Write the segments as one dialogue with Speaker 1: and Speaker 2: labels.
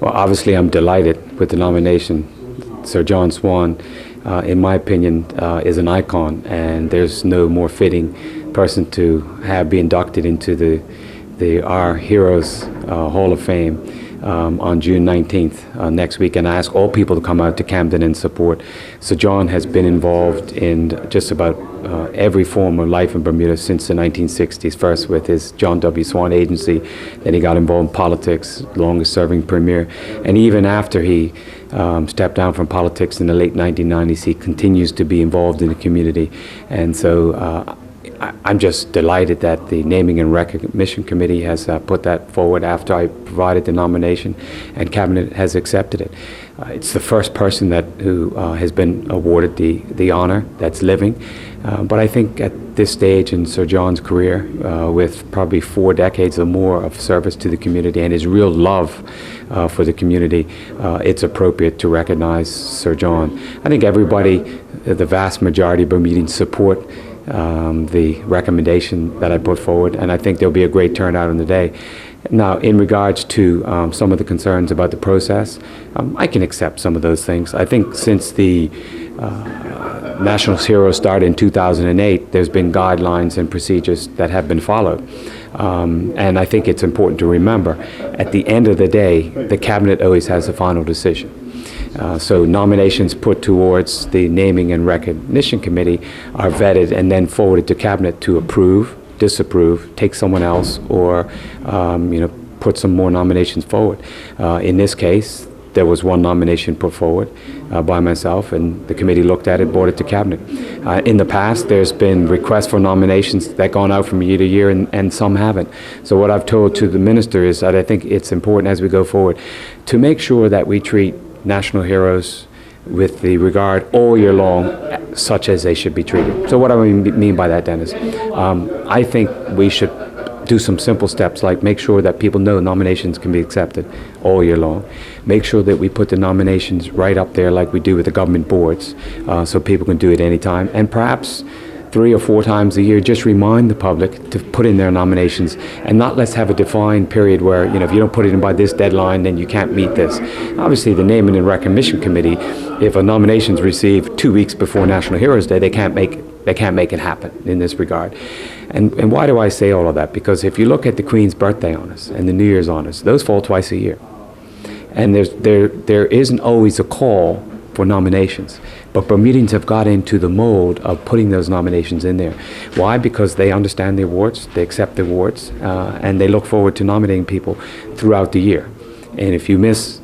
Speaker 1: Well, obviously, I'm delighted with the nomination. Sir John Swan, in my opinion, is an icon, and there's no more fitting person to have be inducted into the Our Heroes Hall of Fame on June 19th next week. And I ask all people to come out to Camden and support. Sir John has been involved in just about every form of life in Bermuda since the 1960s, first with his John W. Swan Agency, then he got involved in politics, longest serving premier, and even after he stepped down from politics in the late 1990s, he continues to be involved in the community. And so I'm just delighted that the Naming and Recognition Committee has put that forward after I provided the nomination, and Cabinet has accepted it. It's the first person who has been awarded the honor that's living. But I think at this stage in Sir John's career, with probably 4 decades or more of service to the community and his real love for the community, it's appropriate to recognize Sir John. I think everybody, the vast majority of Bermudians, support the recommendation that I put forward, and I think there'll be a great turnout on the day. Now, in regards to some of the concerns about the process, I can accept some of those things. I think since the National Heroes started in 2008, there's been guidelines and procedures that have been followed. And I think it's important to remember, at the end of the day, the Cabinet always has the final decision. So nominations put towards the Naming and Recognition Committee are vetted and then forwarded to Cabinet to approve, disapprove, take someone else, or put some more nominations forward. In this case, there was one nomination put forward by myself, and the committee looked at it, brought it to Cabinet. In the past, there's been requests for nominations that gone out from year to year, and some haven't. So what I've told to the minister is that I think it's important as we go forward to make sure that we treat national heroes with the regard all year long, such as they should be treated. So what do I mean by that, Dennis? I think we should do some simple steps, like make sure that people know nominations can be accepted all year long. Make sure that we put the nominations right up there like we do with the government boards, so people can do it anytime. And perhaps 3 or 4 times a year, just remind the public to put in their nominations, and not let's have a defined period where, if you don't put it in by this deadline, then you can't meet this. Obviously, the Naming and Recognition Committee, if a nomination's received 2 weeks before National Heroes Day, they can't make it happen in this regard. And why do I say all of that? Because if you look at the Queen's birthday honors and the New Year's honors, those fall twice a year. And there isn't always a call for nominations. But Bermudians have got into the mold of putting those nominations in there. Why? Because they understand the awards, they accept the awards, and they look forward to nominating people throughout the year. And if you missed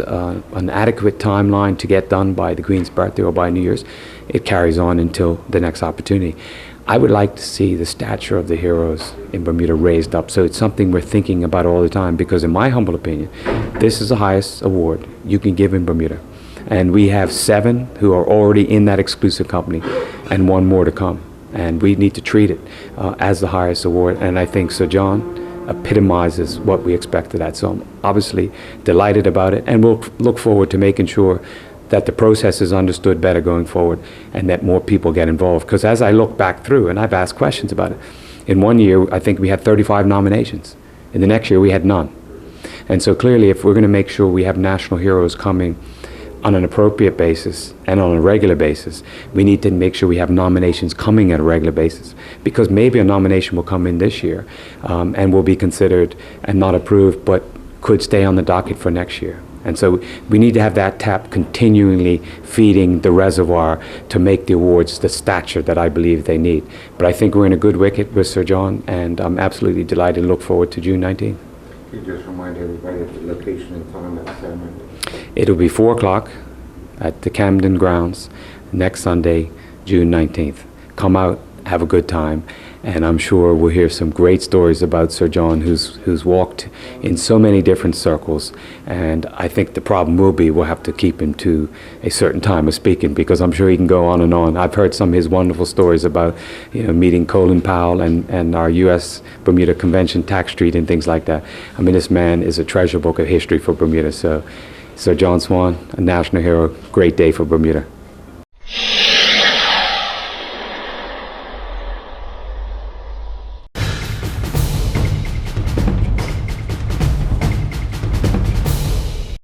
Speaker 1: an adequate timeline to get done by the Queen's birthday or by New Year's, it carries on until the next opportunity. I would like to see the stature of the heroes in Bermuda raised up, so it's something we're thinking about all the time, because in my humble opinion, this is the highest award you can give in Bermuda. And we have 7 who are already in that exclusive company, and 1 more to come. And we need to treat it as the highest award. And I think Sir John epitomizes what we expect of that. So I'm obviously delighted about it, and we'll look forward to making sure that the process is understood better going forward, and that more people get involved. Because as I look back through, and I've asked questions about it, in one year I think we had 35 nominations. In the next year we had none. And so clearly, if we're going to make sure we have national heroes coming on an appropriate basis and on a regular basis, we need to make sure we have nominations coming at a regular basis, because maybe a nomination will come in this year and will be considered and not approved, but could stay on the docket for next year. And so we need to have that tap continually feeding the reservoir to make the awards the stature that I believe they need. But I think we're in a good wicket with Sir John, and I'm absolutely delighted and look forward to June 19th.
Speaker 2: Can you just remind everybody of the location and time of the ceremony?
Speaker 1: It'll be 4 o'clock at the Camden grounds next Sunday, June 19th. Come out, have a good time, and I'm sure we'll hear some great stories about Sir John, who's walked in so many different circles. And I think the problem will be we'll have to keep him to a certain time of speaking, because I'm sure he can go on and on. I've heard some of his wonderful stories about meeting Colin Powell and our U.S. Bermuda Convention, Tax Street, and things like that. I mean, this man is a treasure book of history for Bermuda. So Sir John Swan, a national hero, great day for Bermuda.